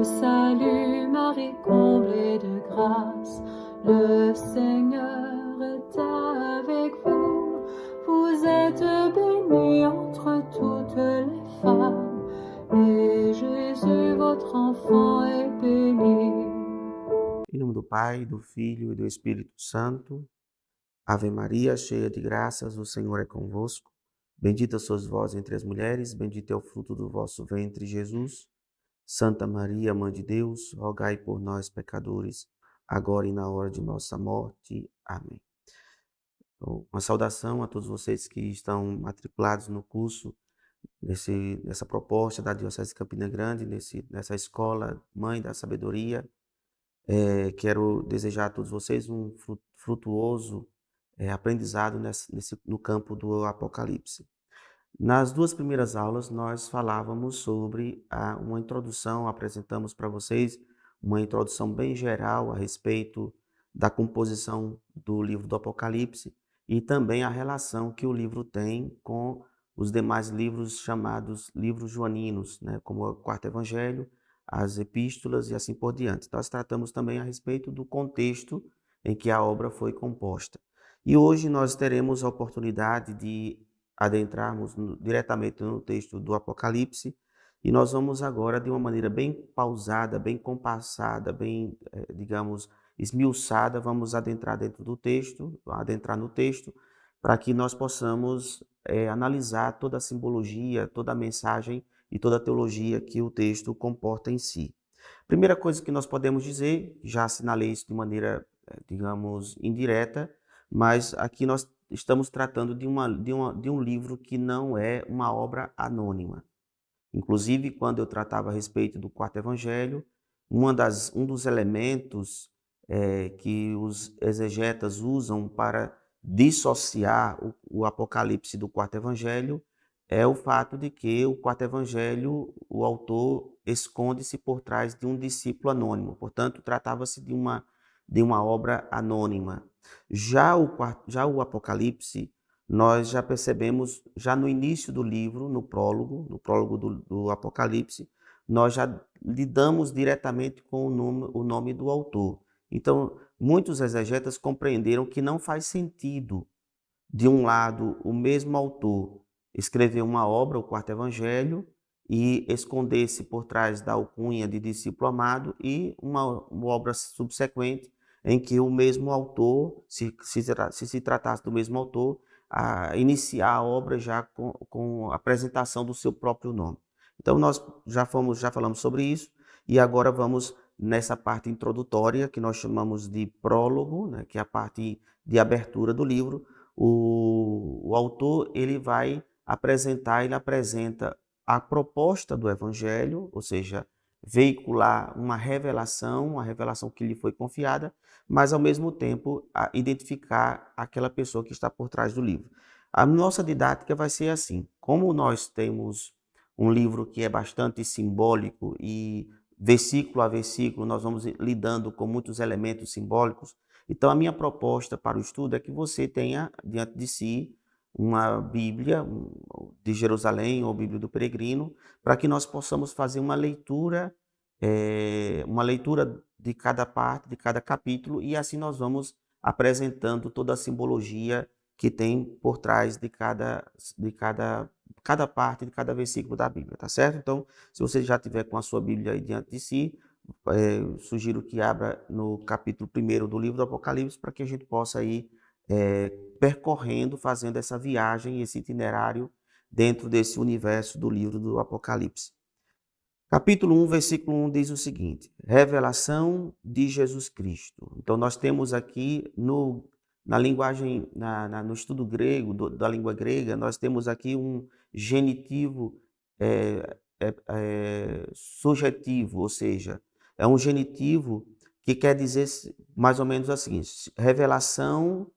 salue Marie, comblée de grâce, le Seigneur est avec vous. Vous êtes bénie entre toutes les femmes, et Jésus, votre enfant, est béni. Em nome do Pai, do Filho e do Espírito Santo. Ave Maria, cheia de graças, o Senhor é convosco. Bendita sois vós entre as mulheres, bendito é o fruto do vosso ventre, Jesus. Santa Maria, Mãe de Deus, rogai por nós, pecadores, agora e na hora de nossa morte. Amém. Então, uma saudação a todos vocês que estão matriculados no curso nessa proposta da Diocese de Campina Grande, nessa escola Mãe da Sabedoria. Quero desejar a todos vocês um frutuoso aprendizado no campo do Apocalipse. Nas duas primeiras aulas, nós falávamos sobre uma introdução, apresentamos para vocês uma introdução bem geral a respeito da composição do livro do Apocalipse e também a relação que o livro tem com os demais livros chamados livros joaninos, né, como o Quarto Evangelho, as epístolas e assim por diante. Nós tratamos também a respeito do contexto em que a obra foi composta. E hoje nós teremos a oportunidade de adentrarmos diretamente no texto do Apocalipse, e nós vamos agora, de uma maneira bem pausada, bem compassada, bem, digamos, esmiuçada, vamos adentrar no texto, para que nós possamos analisar toda a simbologia, toda a mensagem e toda a teologia que o texto comporta em si. Primeira coisa que nós podemos dizer, já assinalei isso de maneira, digamos, indireta, mas aqui nós estamos tratando de um livro que não é uma obra anônima. Inclusive, quando eu tratava a respeito do Quarto Evangelho, um dos elementos que os exegetas usam para dissociar o Apocalipse do Quarto Evangelho é o fato de que o Quarto Evangelho, o autor esconde-se por trás de um discípulo anônimo. Portanto, tratava-se de uma obra anônima. Já o Apocalipse, nós já percebemos, já no início do livro, no prólogo do Apocalipse, nós já lidamos diretamente com o nome do autor. Então, muitos exegetas compreenderam que não faz sentido, de um lado, o mesmo autor escrever uma obra, o Quarto Evangelho, e esconder-se por trás da alcunha de discípulo amado, e uma obra subsequente em que o mesmo autor, se tratasse do mesmo autor, iniciar a obra já com a apresentação do seu próprio nome. Então nós já falamos sobre isso, e agora vamos nessa parte introdutória, que nós chamamos de prólogo, né, que é a parte de abertura do livro. O autor ele apresenta a proposta do Evangelho, ou seja, veicular uma revelação que lhe foi confiada, mas ao mesmo tempo identificar aquela pessoa que está por trás do livro. A nossa didática vai ser assim: como nós temos um livro que é bastante simbólico e versículo a versículo nós vamos lidando com muitos elementos simbólicos, então a minha proposta para o estudo é que você tenha diante de si uma Bíblia de Jerusalém ou Bíblia do Peregrino, para que nós possamos fazer uma leitura de cada parte, de cada capítulo, e assim nós vamos apresentando toda a simbologia que tem por trás de cada parte, de cada versículo da Bíblia, tá certo? Então, se você já tiver com a sua Bíblia aí diante de si, sugiro que abra no capítulo 1 do livro do Apocalipse, para que a gente possa ir percorrendo, fazendo essa viagem, esse itinerário dentro desse universo do livro do Apocalipse. Capítulo 1, versículo 1 diz o seguinte: revelação de Jesus Cristo. Então nós temos aqui na linguagem, no estudo grego, da língua grega, nós temos aqui um genitivo sujetivo, ou seja, é um genitivo que quer dizer mais ou menos assim: revelação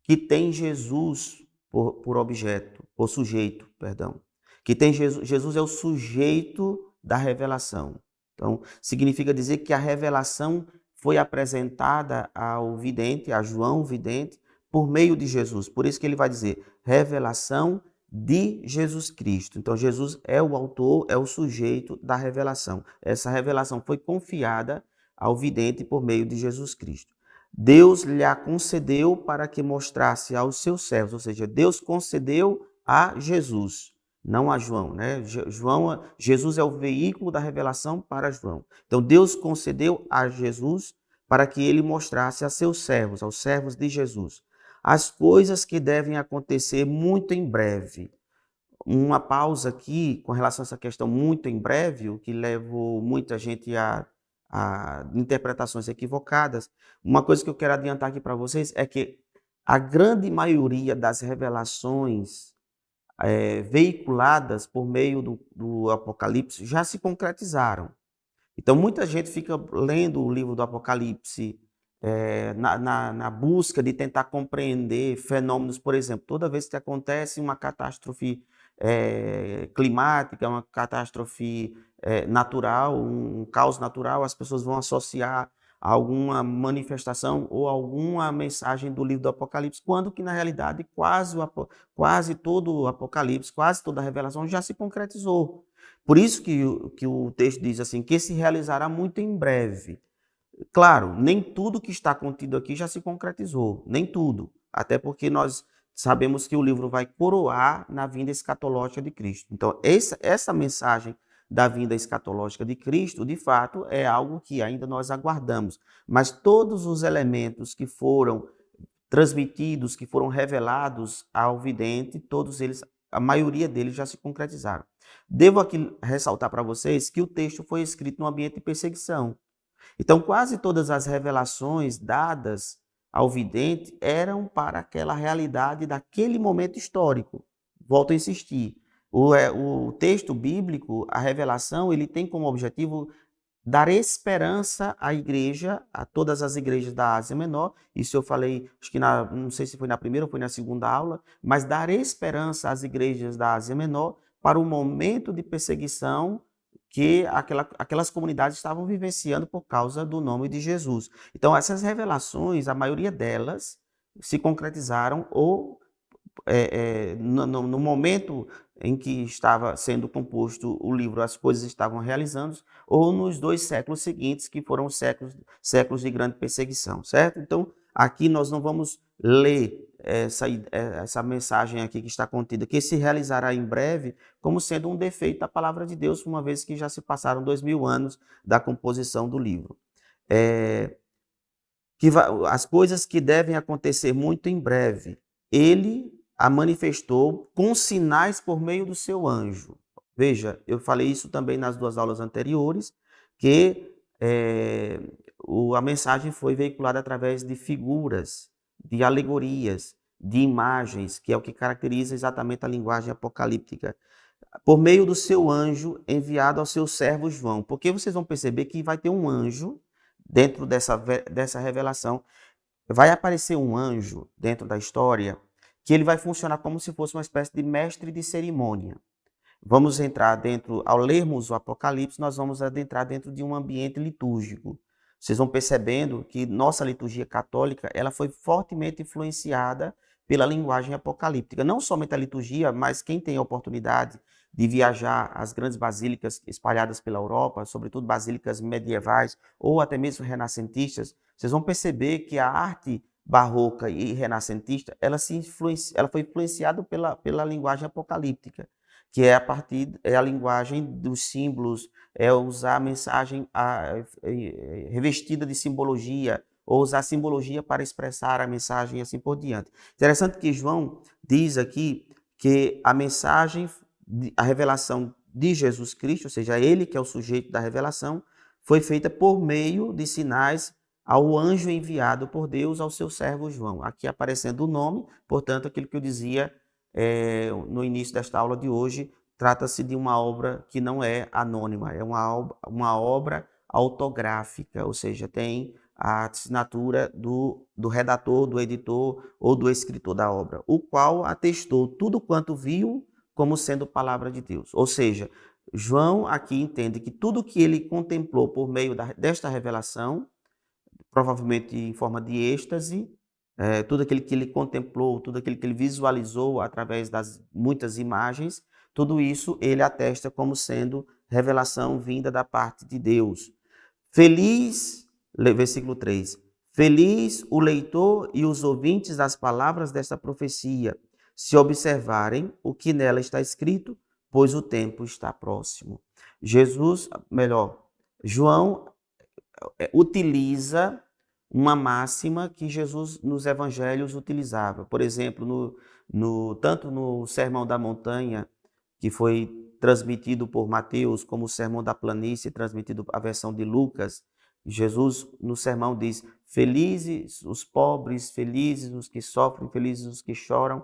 que tem Jesus por objeto, por sujeito, perdão. Que tem Jesus é o sujeito da revelação. Então, significa dizer que a revelação foi apresentada ao vidente, a João vidente, por meio de Jesus. Por isso que ele vai dizer revelação de Jesus Cristo. Então, Jesus é o autor, é o sujeito da revelação. Essa revelação foi confiada ao vidente por meio de Jesus Cristo. Deus lhe a concedeu para que mostrasse aos seus servos, ou seja, Deus concedeu a Jesus, não a João, né? Jesus é o veículo da revelação para João. Então, Deus concedeu a Jesus para que ele mostrasse a seus servos, aos servos de Jesus, as coisas que devem acontecer muito em breve. Uma pausa aqui com relação a essa questão muito em breve, o que levou muita gente a interpretações equivocadas. Uma coisa que eu quero adiantar aqui para vocês é que a grande maioria das revelações veiculadas por meio do Apocalipse já se concretizaram. Então, muita gente fica lendo o livro do Apocalipse na busca de tentar compreender fenômenos, por exemplo, toda vez que acontece uma catástrofe climática, uma catástrofe natural, um caos natural, as pessoas vão associar a alguma manifestação ou alguma mensagem do livro do Apocalipse, quando que, na realidade, quase todo o Apocalipse, quase toda a revelação já se concretizou. Por isso que o texto diz assim, que se realizará muito em breve. Claro, nem tudo que está contido aqui já se concretizou, nem tudo. Até porque nós sabemos que o livro vai coroar na vinda escatológica de Cristo. Então, essa mensagem da vinda escatológica de Cristo, de fato, é algo que ainda nós aguardamos. Mas todos os elementos que foram transmitidos, que foram revelados ao vidente, todos eles, a maioria deles já se concretizaram. Devo aqui ressaltar para vocês que o texto foi escrito num ambiente de perseguição. Então, quase todas as revelações dadas ao vidente eram para aquela realidade daquele momento histórico. Volto a insistir. O texto bíblico, a revelação, ele tem como objetivo dar esperança à igreja, a todas as igrejas da Ásia Menor. Isso eu falei, acho que não sei se foi na primeira ou foi na segunda aula, mas dar esperança às igrejas da Ásia Menor para o momento de perseguição que aquelas comunidades estavam vivenciando por causa do nome de Jesus. Então, essas revelações, a maioria delas se concretizaram ou no momento em que estava sendo composto o livro, as coisas estavam realizando, ou nos 2 séculos seguintes, que foram os séculos de grande perseguição, certo? Então, aqui nós não vamos ler essa mensagem aqui que está contida, que se realizará em breve, como sendo um defeito da palavra de Deus, uma vez que já se passaram 2000 anos da composição do livro. As coisas que devem acontecer muito em breve, ele a manifestou com sinais por meio do seu anjo. Veja, eu falei isso também nas 2 aulas anteriores, que a mensagem foi veiculada através de figuras, de alegorias, de imagens, que é o que caracteriza exatamente a linguagem apocalíptica, por meio do seu anjo enviado ao seu servo João. Porque vocês vão perceber que vai ter um anjo dentro dessa revelação. Vai aparecer um anjo dentro da história que ele vai funcionar como se fosse uma espécie de mestre de cerimônia. Vamos entrar dentro, ao lermos o Apocalipse, nós vamos adentrar dentro de um ambiente litúrgico. Vocês vão percebendo que nossa liturgia católica ela foi fortemente influenciada pela linguagem apocalíptica. Não somente a liturgia, mas quem tem a oportunidade de viajar às grandes basílicas espalhadas pela Europa, sobretudo basílicas medievais ou até mesmo renascentistas, vocês vão perceber que a arte barroca e renascentista, ela foi influenciada pela linguagem apocalíptica, que é a linguagem dos símbolos, é usar a mensagem revestida de simbologia, ou usar simbologia para expressar a mensagem e assim por diante. Interessante que João diz aqui que a mensagem, a revelação de Jesus Cristo, ou seja, ele que é o sujeito da revelação, foi feita por meio de sinais ao anjo enviado por Deus ao seu servo João. Aqui aparecendo o nome, portanto, aquilo que eu dizia no início desta aula de hoje, trata-se de uma obra que não é anônima, é uma obra autográfica, ou seja, tem a assinatura do redator, do editor ou do escritor da obra, o qual atestou tudo quanto viu como sendo palavra de Deus. Ou seja, João aqui entende que tudo que ele contemplou por meio desta revelação, provavelmente em forma de êxtase, tudo aquilo que ele contemplou, tudo aquilo que ele visualizou através das muitas imagens, tudo isso ele atesta como sendo revelação vinda da parte de Deus. Feliz, versículo 3, feliz o leitor e os ouvintes das palavras desta profecia, se observarem o que nela está escrito, pois o tempo está próximo. João utiliza uma máxima que Jesus nos evangelhos utilizava. Por exemplo, tanto no Sermão da Montanha, que foi transmitido por Mateus, como o Sermão da Planície, transmitido a versão de Lucas, Jesus no sermão diz: felizes os pobres, felizes os que sofrem, felizes os que choram,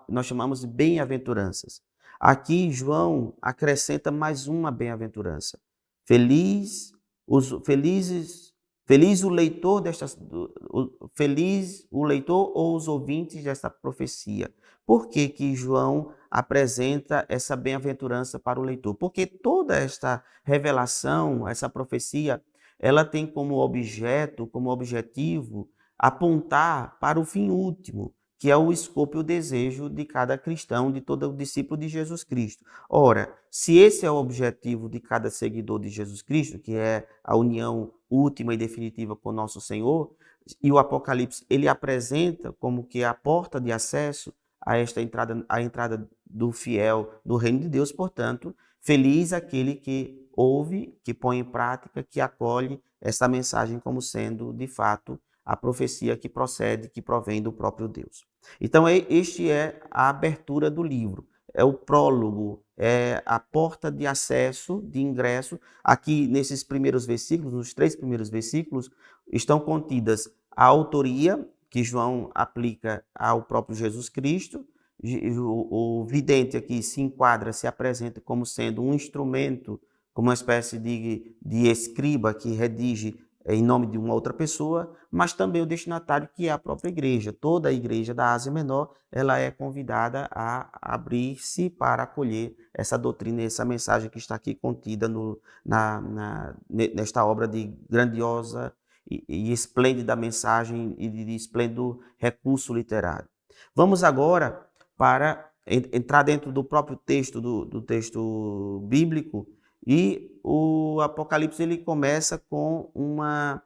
nós chamamos de bem-aventuranças. Aqui João acrescenta mais uma bem-aventurança. Feliz o leitor feliz o leitor ou os ouvintes desta profecia. Por que que João apresenta essa bem-aventurança para o leitor? Porque toda esta revelação, essa profecia, ela tem como objeto, como objetivo, apontar para o fim último, que é o escopo e o desejo de cada cristão, de todo o discípulo de Jesus Cristo. Ora, se esse é o objetivo de cada seguidor de Jesus Cristo, que é a união última e definitiva com nosso Senhor, e o Apocalipse ele apresenta como que a porta de acesso a esta entrada, a entrada do fiel no reino de Deus, portanto, feliz aquele que ouve, que põe em prática, que acolhe essa mensagem como sendo, de fato, a profecia que procede, que provém do próprio Deus. Então, este é a abertura do livro, é o prólogo, é a porta de acesso, de ingresso. Aqui, nesses primeiros versículos, nos 3 primeiros versículos, estão contidas a autoria que João aplica ao próprio Jesus Cristo. O vidente aqui se enquadra, se apresenta como sendo um instrumento, como uma espécie de escriba que redige em nome de uma outra pessoa, mas também o destinatário, que é a própria igreja. Toda a igreja da Ásia Menor, ela é convidada a abrir-se para acolher essa doutrina e essa mensagem que está aqui contida nesta obra de grandiosa e esplêndida mensagem e de esplêndido recurso literário. Vamos agora para entrar dentro do próprio texto, do texto bíblico, e o Apocalipse ele começa com uma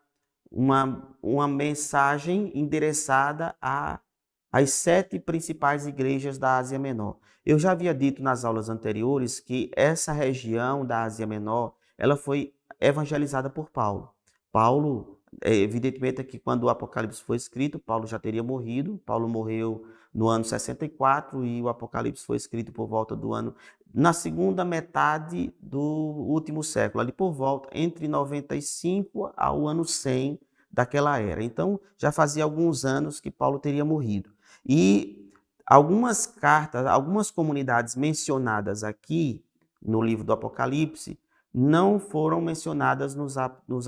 mensagem endereçada às 7 principais igrejas da Ásia Menor. Eu já havia dito nas aulas anteriores que essa região da Ásia Menor ela foi evangelizada por Paulo. Paulo, evidentemente que quando o Apocalipse foi escrito, Paulo já teria morrido. Paulo morreu no ano 64 e o Apocalipse foi escrito por volta do ano, na segunda metade do último século, ali por volta entre 95 ao ano 100 daquela era. Então, já fazia alguns anos que Paulo teria morrido. E algumas cartas, algumas comunidades mencionadas aqui no livro do Apocalipse não foram mencionadas nos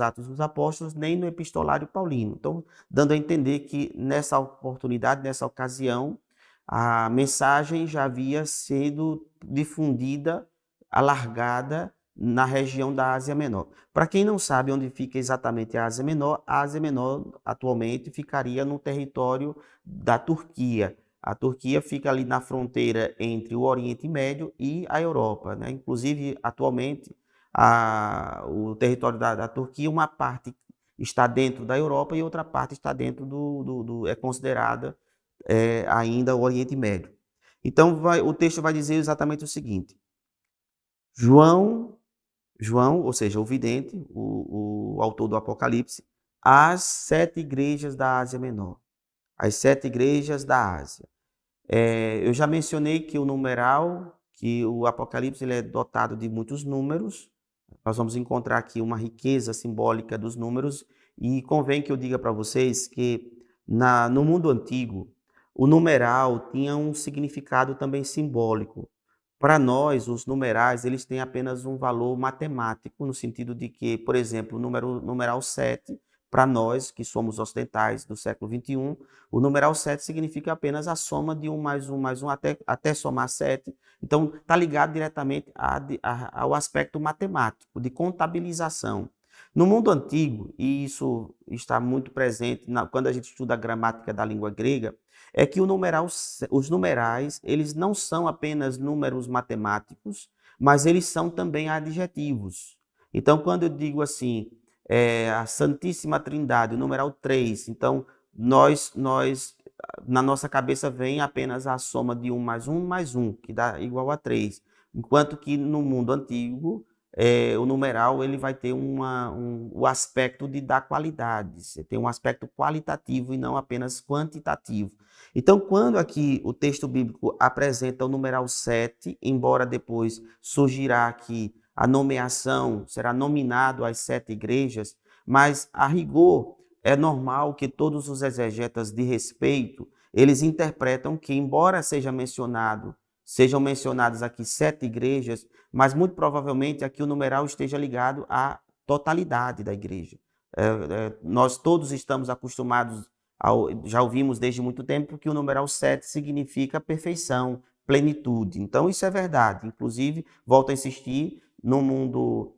Atos dos Apóstolos, nem no Epistolário Paulino. Então, dando a entender que nessa oportunidade, nessa ocasião, a mensagem já havia sido difundida, alargada na região da Ásia Menor. Para quem não sabe onde fica exatamente a Ásia Menor atualmente ficaria no território da Turquia. A Turquia fica ali na fronteira entre o Oriente Médio e a Europa, né? Inclusive, atualmente, o território da Turquia, uma parte está dentro da Europa e outra parte está dentro é considerada ainda o Oriente Médio. Então, o texto vai dizer exatamente o seguinte: João, ou seja, o vidente, o autor do Apocalipse, às 7 igrejas da Ásia Menor, as 7 igrejas da Ásia. Eu já mencionei que o numeral, que o Apocalipse ele é dotado de muitos números. Nós vamos encontrar aqui uma riqueza simbólica dos números, e convém que eu diga para vocês que no mundo antigo, o numeral tinha um significado também simbólico. Para nós, os numerais eles têm apenas um valor matemático, no sentido de que, por exemplo, o numeral 7, para nós que somos ocidentais do século XXI, o numeral 7 significa apenas a soma de 1 mais 1 mais 1 até somar 7. Então, está ligado diretamente ao aspecto matemático, de contabilização. No mundo antigo, e isso está muito presente quando a gente estuda a gramática da língua grega, é que os numerais, eles não são apenas números matemáticos, mas eles são também adjetivos. Então, quando eu digo assim, a Santíssima Trindade, o numeral 3, então na nossa cabeça vem apenas a soma de 1 mais 1, que dá igual a 3. Enquanto que no mundo antigo, o numeral ele vai ter o aspecto de dar qualidade, você tem um aspecto qualitativo e não apenas quantitativo. Então, quando aqui o texto bíblico apresenta o numeral 7, embora depois surgirá aqui a nomeação, será nominado às 7 igrejas, mas a rigor é normal que todos os exegetas de respeito, eles interpretam que, embora sejam mencionadas aqui 7 igrejas, mas muito provavelmente aqui o numeral esteja ligado à totalidade da igreja. Nós todos estamos acostumados, já ouvimos desde muito tempo que o numeral 7 significa perfeição, plenitude. Então isso é verdade. Inclusive, volto a insistir, no mundo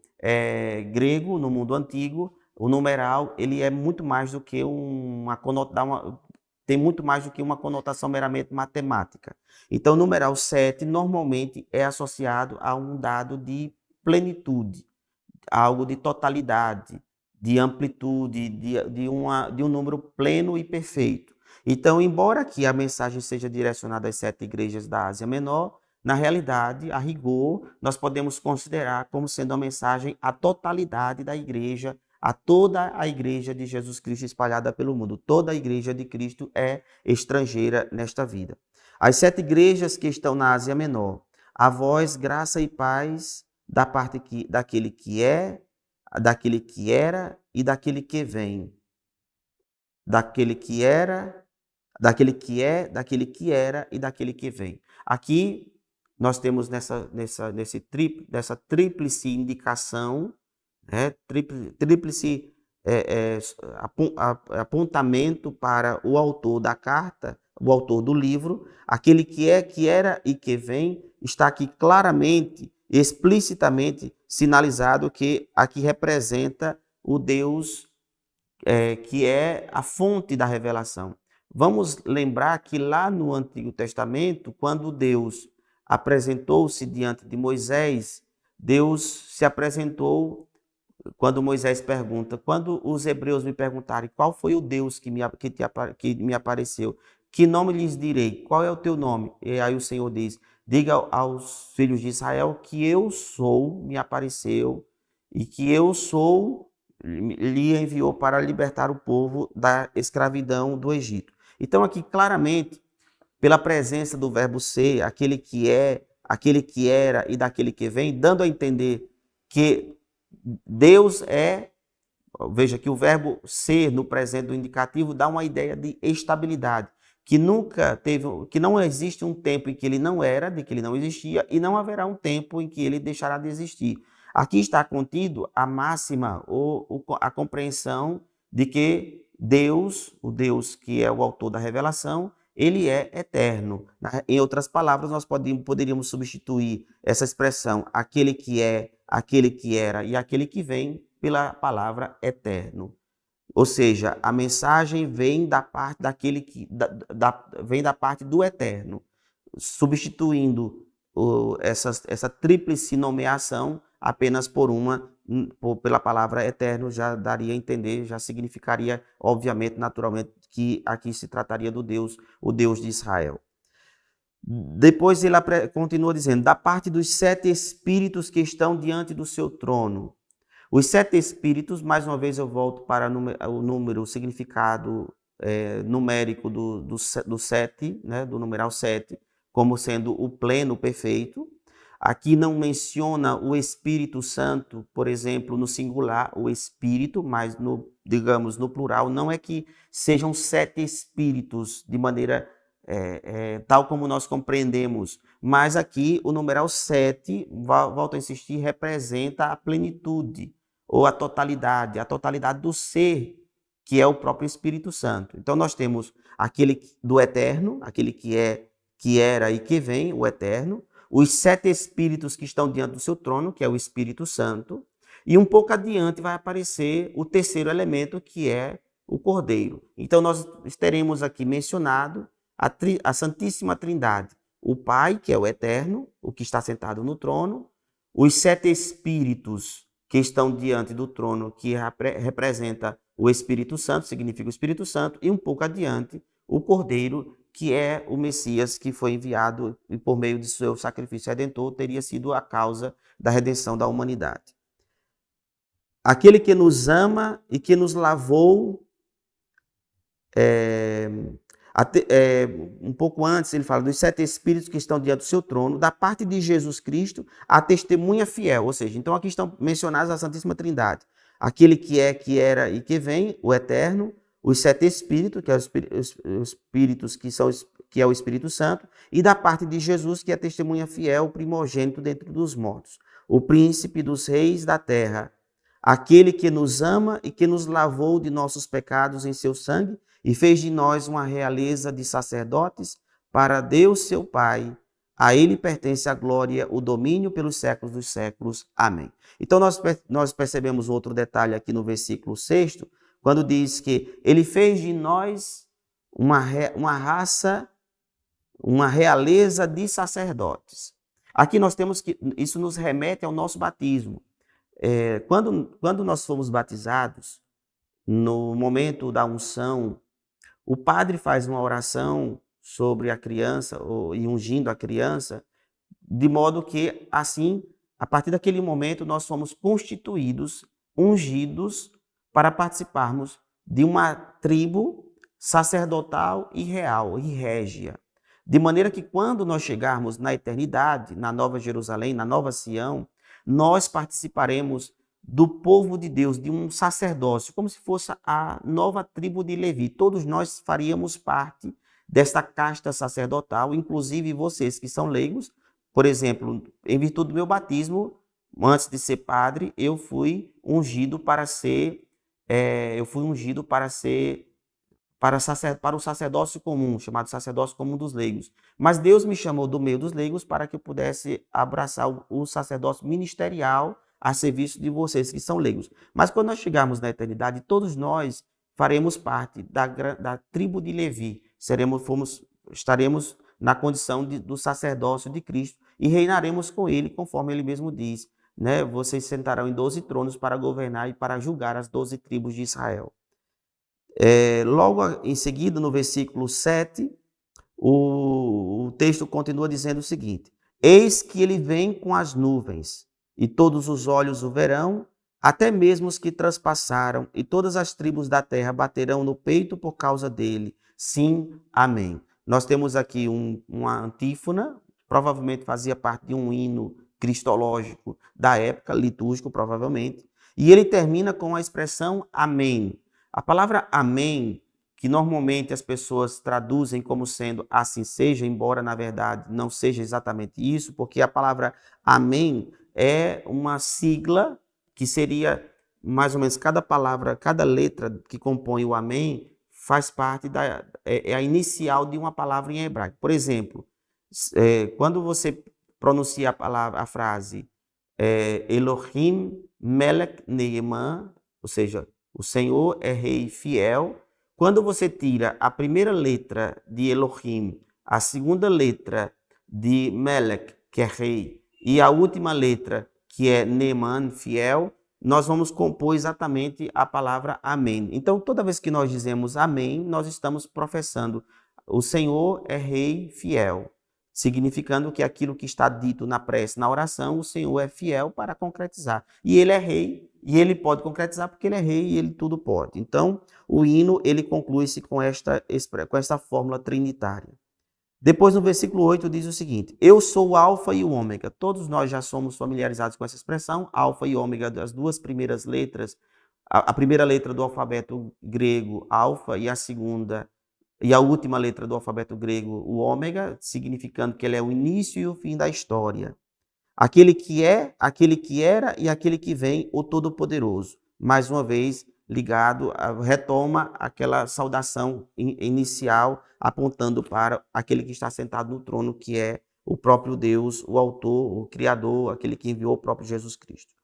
grego, no mundo antigo, o numeral ele é muito mais do que tem muito mais do que uma conotação meramente matemática. Então, o numeral 7 normalmente é associado a um dado de plenitude, algo de totalidade, de amplitude, de um número pleno e perfeito. Então, embora aqui a mensagem seja direcionada às 7 igrejas da Ásia Menor, na realidade, a rigor, nós podemos considerar como sendo uma mensagem à totalidade da igreja, a toda a igreja de Jesus Cristo espalhada pelo mundo. Toda a igreja de Cristo é estrangeira nesta vida. As 7 igrejas que estão na Ásia Menor, a vós graça e paz da parte daquele que é, daquele que era e daquele que vem. Daquele que era, daquele que é, daquele que era e daquele que vem. Aqui nós temos nessa tríplice indicação, tríplice apontamento para o autor da carta, o autor do livro, aquele que é, que era e que vem, está aqui claramente, explicitamente sinalizado que aqui representa o Deus que é a fonte da revelação. Vamos lembrar que lá no Antigo Testamento, quando Deus apresentou-se diante de Moisés, Deus se apresentou quando Moisés pergunta, quando os hebreus me perguntarem qual foi o Deus que me apareceu, que nome lhes direi? Qual é o teu nome? E aí o Senhor diz, diga aos filhos de Israel que eu sou, me apareceu, e que eu sou, lhe enviou para libertar o povo da escravidão do Egito. Então aqui claramente, pela presença do verbo ser, aquele que é, aquele que era e daquele que vem, dando a entender que Deus é, veja que o verbo ser no presente do indicativo dá uma ideia de estabilidade, que não existe um tempo em que ele não era, de que ele não existia, e não haverá um tempo em que ele deixará de existir. Aqui está contido a máxima ou a compreensão de que Deus, o Deus que é o autor da revelação, ele é eterno. Em outras palavras, nós poderíamos substituir essa expressão, aquele que é, aquele que era e aquele que vem, pela palavra eterno. Ou seja, a mensagem vem da parte daquele vem da parte do eterno, substituindo essa tríplice nomeação apenas pela palavra eterno, já daria a entender, já significaria, obviamente, naturalmente, que aqui se trataria do Deus, o Deus de Israel. Depois ele continua dizendo, da parte dos 7 espíritos que estão diante do seu trono. Os 7 espíritos, mais uma vez eu volto para o significado numérico do 7, né, do numeral 7, como sendo o pleno, perfeito. Aqui não menciona o Espírito Santo, por exemplo, no singular, o Espírito, mas digamos no plural, não é que sejam 7 espíritos de maneira tal como nós compreendemos, mas aqui o numeral 7, volto a insistir, representa a plenitude ou a totalidade do ser, que é o próprio Espírito Santo. Então nós temos aquele do eterno, aquele que é, que era e que vem, o eterno, os 7 espíritos que estão diante do seu trono, que é o Espírito Santo, E um pouco adiante vai aparecer o terceiro elemento, que é o Cordeiro. Então, nós teremos aqui mencionado a Santíssima Trindade. O Pai, que é o Eterno, o que está sentado no trono, os 7 Espíritos que estão diante do trono, que representa o Espírito Santo, significa o Espírito Santo, e um pouco adiante, o Cordeiro, que é o Messias que foi enviado e por meio de seu sacrifício redentor teria sido a causa da redenção da humanidade. Aquele que nos ama e que nos lavou, um pouco antes ele fala dos 7 Espíritos que estão diante do seu trono, da parte de Jesus Cristo, a testemunha fiel, ou seja, então aqui estão mencionadas a Santíssima Trindade, aquele que é, que era e que vem, o Eterno, os 7 Espíritos, que é os Espíritos que é o Espírito Santo, e da parte de Jesus, que é a testemunha fiel, o primogênito dentre dos mortos, o príncipe dos reis da terra, aquele que nos ama e que nos lavou de nossos pecados em seu sangue e fez de nós uma realeza de sacerdotes para Deus seu Pai. A ele pertence a glória, o domínio pelos séculos dos séculos. Amém. Então nós percebemos outro detalhe aqui no versículo 6, quando diz que ele fez de nós uma raça, uma realeza de sacerdotes. Aqui nós temos que, isso nos remete ao nosso batismo. Quando nós fomos batizados, no momento da unção, o padre faz uma oração sobre a criança, e ungindo a criança, de modo que, assim, a partir daquele momento, nós fomos constituídos, ungidos, para participarmos de uma tribo sacerdotal e real, e régia. De maneira que, quando nós chegarmos na eternidade, na Nova Jerusalém, na Nova Sião, nós participaremos do povo de Deus, de um sacerdócio, como se fosse a nova tribo de Levi. Todos nós faríamos parte desta casta sacerdotal, inclusive vocês que são leigos. Por exemplo, em virtude do meu batismo, antes de ser padre, eu fui ungido para o sacerdócio comum, chamado sacerdócio comum dos leigos. Mas Deus me chamou do meio dos leigos para que eu pudesse abraçar o sacerdócio ministerial a serviço de vocês que são leigos. Mas quando nós chegarmos na eternidade, todos nós faremos parte da tribo de Levi. Estaremos na condição do sacerdócio de Cristo e reinaremos com ele, conforme ele mesmo diz, né? Vocês sentarão em 12 tronos para governar e para julgar as 12 tribos de Israel. Logo em seguida, no versículo 7, o texto continua dizendo o seguinte: eis que ele vem com as nuvens, e todos os olhos o verão, até mesmo os que transpassaram, e todas as tribos da terra baterão no peito por causa dele. Sim, amém. Nós temos aqui uma antífona, provavelmente fazia parte de um hino cristológico da época, litúrgico provavelmente, e ele termina com a expressão amém. A palavra amém, que normalmente as pessoas traduzem como sendo assim seja, embora na verdade não seja exatamente isso, porque a palavra amém é uma sigla que seria mais ou menos cada palavra, cada letra que compõe o amém faz parte é a inicial de uma palavra em hebraico. Por exemplo, quando você pronuncia a frase Elohim Melech Neeman, ou seja, o Senhor é rei fiel, quando você tira a primeira letra de Elohim, a segunda letra de Melech, que é rei, e a última letra, que é Neeman, fiel, nós vamos compor exatamente a palavra amém. Então, toda vez que nós dizemos amém, nós estamos professando o Senhor é rei fiel, significando que aquilo que está dito na prece, na oração, o Senhor é fiel para concretizar. E ele é rei, e ele pode concretizar porque ele é rei e ele tudo pode. Então, o hino ele conclui-se com esta fórmula trinitária. Depois, no versículo 8, diz o seguinte: eu sou o alfa e o ômega. Todos nós já somos familiarizados com essa expressão, alfa e ômega, das duas primeiras letras. A primeira letra do alfabeto grego, alfa, e a segunda e a última letra do alfabeto grego, o ômega, significando que ele é o início e o fim da história. Aquele que é, aquele que era e aquele que vem, o Todo-Poderoso. Mais uma vez, ligado, retoma aquela saudação inicial, apontando para aquele que está sentado no trono, que é o próprio Deus, o autor, o criador, aquele que enviou o próprio Jesus Cristo.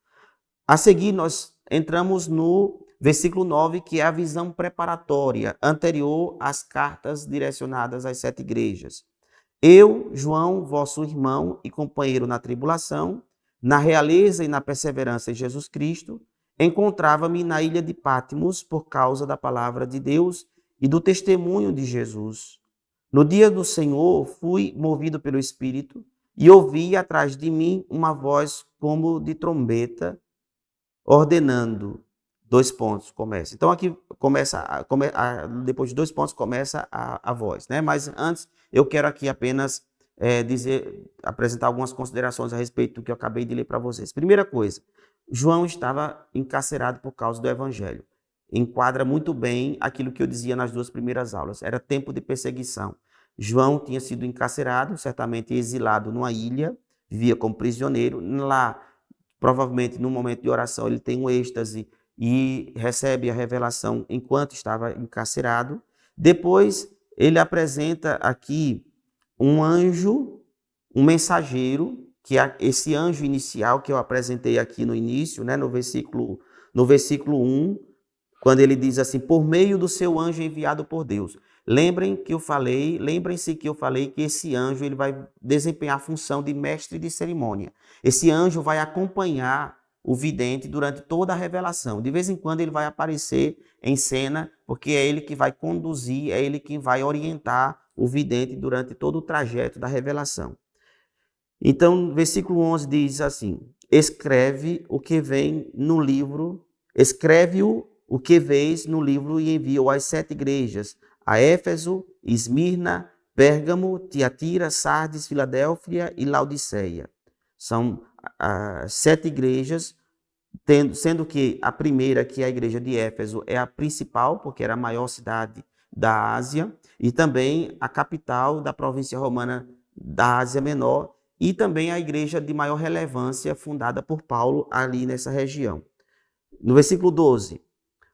A seguir, nós entramos no versículo 9, que é a visão preparatória, anterior às cartas direcionadas às 7 igrejas. Eu, João, vosso irmão e companheiro na tribulação, na realeza e na perseverança em Jesus Cristo, encontrava-me na ilha de Patmos por causa da palavra de Deus e do testemunho de Jesus. No dia do Senhor, fui movido pelo Espírito e ouvi atrás de mim uma voz como de trombeta, ordenando. Dois pontos, começa. Então aqui depois de 2 pontos começa a voz, né? Mas antes eu quero aqui apenas apresentar algumas considerações a respeito do que eu acabei de ler para vocês. Primeira coisa, João estava encarcerado por causa do evangelho. Enquadra muito bem aquilo que eu dizia nas 2 primeiras aulas. Era tempo de perseguição. João tinha sido encarcerado, certamente exilado numa ilha, vivia como prisioneiro. Lá, provavelmente, no momento de oração, ele tem um êxtase e recebe a revelação enquanto estava encarcerado. Depois, ele apresenta aqui um anjo, um mensageiro, que é esse anjo inicial que eu apresentei aqui no início, né, no versículo 1, quando ele diz assim, por meio do seu anjo enviado por Deus. Lembrem-se que eu falei que esse anjo ele vai desempenhar a função de mestre de cerimônia. Esse anjo vai acompanhar o vidente durante toda a revelação. De vez em quando ele vai aparecer em cena, porque é ele que vai conduzir, é ele que vai orientar o vidente durante todo o trajeto da revelação. Então, versículo 11 diz assim, escreve o que vem no livro, escreve-o o que vês no livro e envia-o às 7 igrejas, a Éfeso, Esmirna, Pérgamo, Tiatira, Sardes, Filadélfia e Laodiceia. São 7 igrejas, sendo que a primeira, que é a igreja de Éfeso, é a principal, porque era a maior cidade da Ásia, e também a capital da província romana da Ásia Menor, e também a igreja de maior relevância fundada por Paulo ali nessa região. No versículo 12,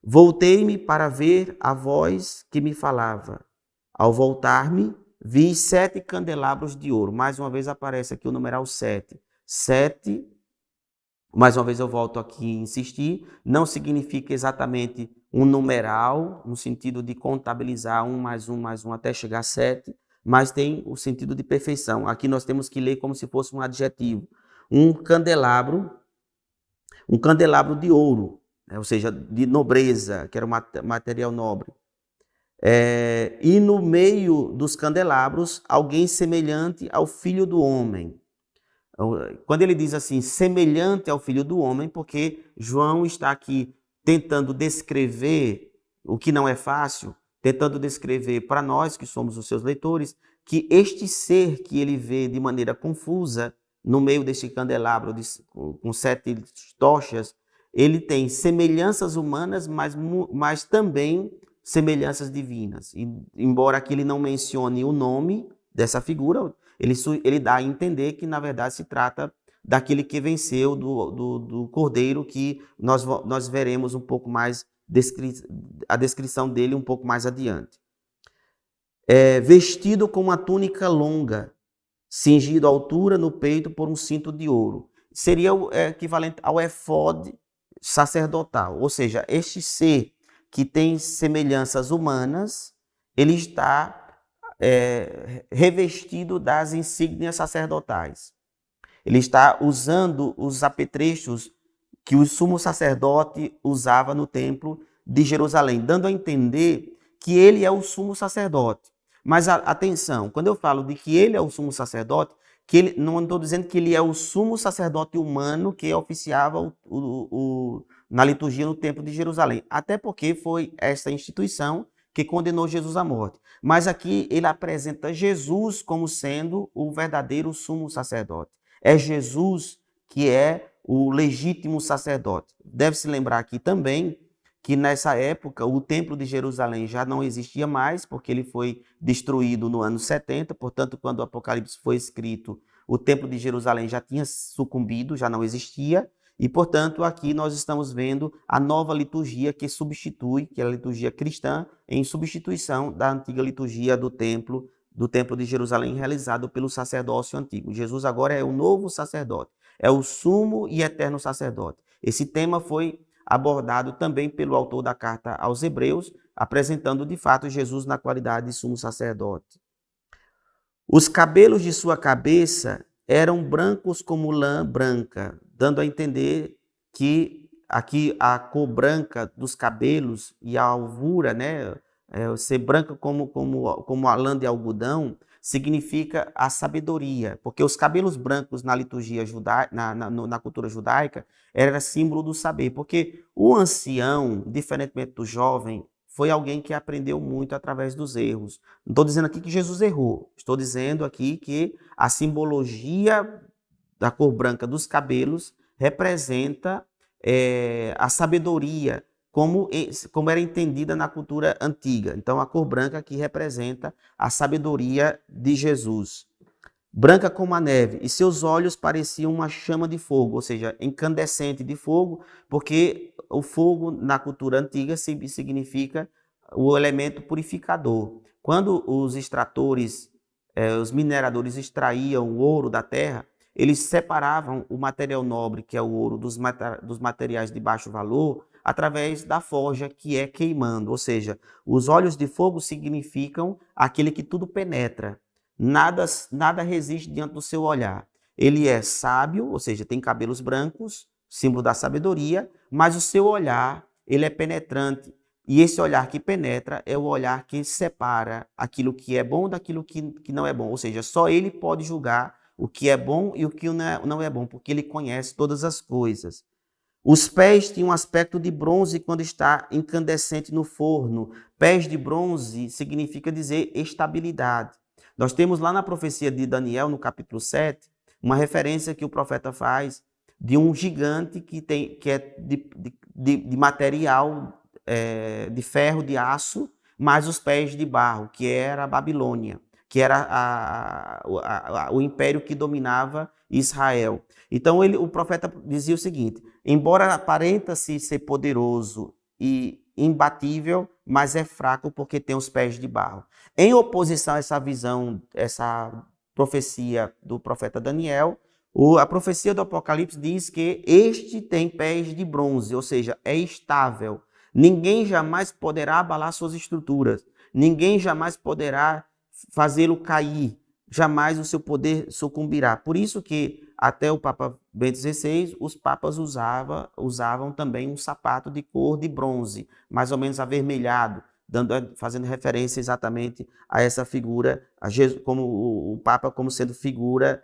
voltei-me para ver a voz que me falava. Ao voltar-me, vi 7 candelabros de ouro. Mais uma vez aparece aqui o numeral 7. 7, mais uma vez eu volto aqui a insistir, não significa exatamente um numeral, no sentido de contabilizar 1 mais 1 mais 1 até chegar a 7, mas tem o sentido de perfeição. Aqui nós temos que ler como se fosse um adjetivo. Um candelabro de ouro, ou seja, de nobreza, que era um material nobre. E no meio dos candelabros, alguém semelhante ao Filho do Homem. Quando ele diz assim, semelhante ao Filho do Homem, porque João está aqui tentando descrever, o que não é fácil, tentando descrever para nós, que somos os seus leitores, que este ser que ele vê de maneira confusa, no meio deste candelabro com 7 tochas, ele tem semelhanças humanas, mas também semelhanças divinas. E, embora aqui ele não mencione o nome dessa figura, ele dá a entender que, na verdade, se trata daquele que venceu, do cordeiro, que nós veremos um pouco mais, a descrição dele um pouco mais adiante. Vestido com uma túnica longa, cingido à altura no peito por um cinto de ouro. Seria o equivalente ao efode sacerdotal, ou seja, este ser que tem semelhanças humanas, ele está revestido das insígnias sacerdotais. Ele está usando os apetrechos que o sumo sacerdote usava no templo de Jerusalém, dando a entender que ele é o sumo sacerdote. Mas atenção, quando eu falo de que ele é o sumo sacerdote, não estou dizendo que ele é o sumo sacerdote humano que oficiava na liturgia no templo de Jerusalém. Até porque foi essa instituição que condenou Jesus à morte. Mas aqui ele apresenta Jesus como sendo o verdadeiro sumo sacerdote. É Jesus que é o legítimo sacerdote. Deve-se lembrar aqui também que nessa época o templo de Jerusalém já não existia mais, porque ele foi destruído no ano 70, portanto, quando o Apocalipse foi escrito, o templo de Jerusalém já tinha sucumbido, já não existia, e, portanto, aqui nós estamos vendo a nova liturgia que substitui, que é a liturgia cristã, em substituição da antiga liturgia do templo de Jerusalém, realizado pelo sacerdócio antigo. Jesus agora é o novo sacerdote, é o sumo e eterno sacerdote. Esse tema foi abordado também pelo autor da carta aos Hebreus, apresentando de fato Jesus na qualidade de sumo sacerdote. Os cabelos de sua cabeça eram brancos como lã branca, dando a entender que aqui a cor branca dos cabelos e a alvura, né, ser branca como a lã de algodão, significa a sabedoria, porque os cabelos brancos na liturgia judaica, na cultura judaica, era símbolo do saber, porque o ancião, diferentemente do jovem, foi alguém que aprendeu muito através dos erros. Não estou dizendo aqui que Jesus errou, estou dizendo aqui que a simbologia da cor branca dos cabelos representa a sabedoria, como era entendida na cultura antiga. Então, a cor branca aqui representa a sabedoria de Jesus. Branca como a neve, e seus olhos pareciam uma chama de fogo, ou seja, incandescente de fogo, porque o fogo na cultura antiga significa o elemento purificador. Quando os extratores, os mineradores extraíam o ouro da terra, eles separavam o material nobre, que é o ouro, dos materiais de baixo valor, através da forja, que é queimando. Ou seja, os olhos de fogo significam aquele que tudo penetra. Nada resiste diante do seu olhar. Ele é sábio, ou seja, tem cabelos brancos, símbolo da sabedoria, mas o seu olhar, ele é penetrante. E esse olhar que penetra é o olhar que separa aquilo que é bom daquilo que não é bom. Ou seja, só ele pode julgar o que é bom e o que não é bom, porque ele conhece todas as coisas. Os pés tinham um aspecto de bronze quando está incandescente no forno. Pés de bronze significa dizer estabilidade. Nós temos lá na profecia de Daniel, no capítulo 7, uma referência que o profeta faz de um gigante que é de material de ferro, de aço, mais os pés de barro, que era a Babilônia, que era o império que dominava Israel. Então o profeta dizia o seguinte: embora aparenta-se ser poderoso e imbatível, mas é fraco porque tem os pés de barro. Em oposição a essa visão, essa profecia do profeta Daniel, a profecia do Apocalipse diz que este tem pés de bronze, ou seja, é estável. Ninguém jamais poderá abalar suas estruturas. Ninguém jamais poderá fazê-lo cair. Jamais o seu poder sucumbirá. Por isso que até o Papa Bento XVI, os papas usavam também um sapato de cor de bronze, mais ou menos avermelhado, fazendo referência exatamente a essa figura, a Jesus, como o Papa como sendo figura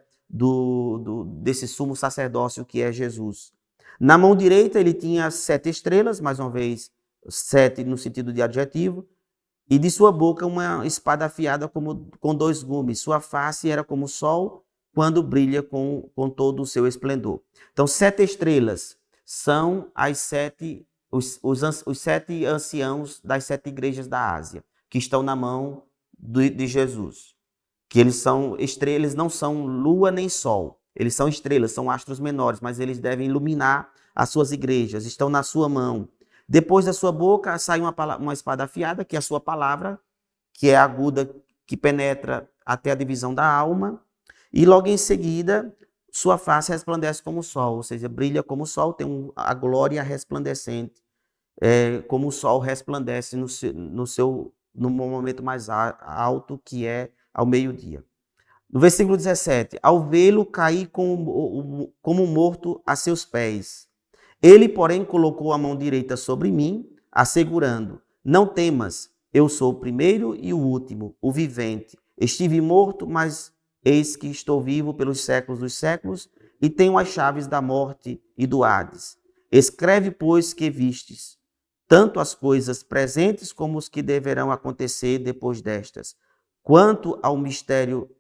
desse sumo sacerdócio que é Jesus. Na mão direita ele tinha 7 estrelas, mais uma vez 7 no sentido de adjetivo, e de sua boca uma espada afiada com 2 gumes. Sua face era como o sol quando brilha com todo o seu esplendor. Então, 7 estrelas são os 7 anciãos das 7 igrejas da Ásia, que estão na mão de Jesus. Que eles não são lua nem sol. Eles são estrelas, são astros menores, mas eles devem iluminar as suas igrejas, estão na sua mão. Depois da sua boca sai uma espada afiada, que é a sua palavra, que é aguda, que penetra até a divisão da alma. E logo em seguida, sua face resplandece como o sol, ou seja, brilha como o sol, tem a glória resplandecente, como o sol resplandece no momento mais alto, que é ao meio-dia. No versículo 17, ao vê-lo caí como morto a seus pés. Ele, porém, colocou a mão direita sobre mim, assegurando: não temas, eu sou o primeiro e o último, o vivente. Estive morto, mas eis que estou vivo pelos séculos dos séculos e tenho as chaves da morte e do Hades. Escreve, pois, que vistes, tanto as coisas presentes como os que deverão acontecer depois destas. Quanto ao mistério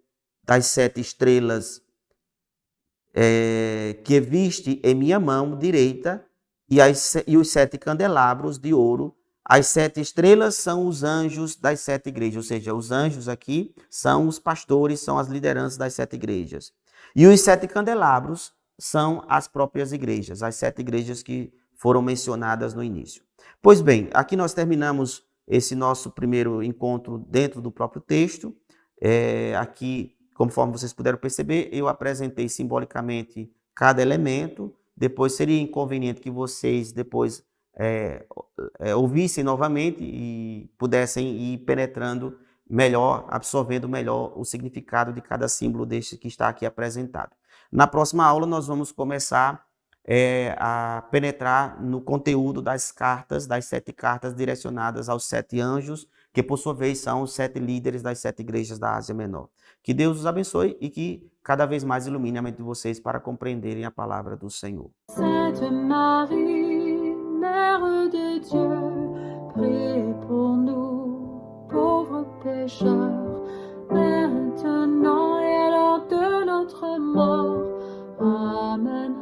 das 7 estrelas que viste em minha mão direita e os 7 candelabros de ouro. As 7 estrelas são os anjos das 7 igrejas, ou seja, os anjos aqui são os pastores, são as lideranças das 7 igrejas. E os 7 candelabros são as próprias igrejas, as 7 igrejas que foram mencionadas no início. Pois bem, aqui nós terminamos esse nosso primeiro encontro dentro do próprio texto. Aqui, conforme vocês puderam perceber, eu apresentei simbolicamente cada elemento, Depois seria inconveniente que vocês depois ouvissem novamente e pudessem ir penetrando melhor, absorvendo melhor o significado de cada símbolo deste que está aqui apresentado. Na próxima aula nós vamos começar a penetrar no conteúdo das cartas, das 7 cartas direcionadas aos 7 anjos, que por sua vez são os 7 líderes das 7 igrejas da Ásia Menor. Que Deus os abençoe e que cada vez mais ilumine a mente de vocês para compreenderem a palavra do Senhor. Sainte Marie, Mère de Dieu, priez pour nous, pauvres pécheurs, maintenant et à l'heure de notre mort. Amen.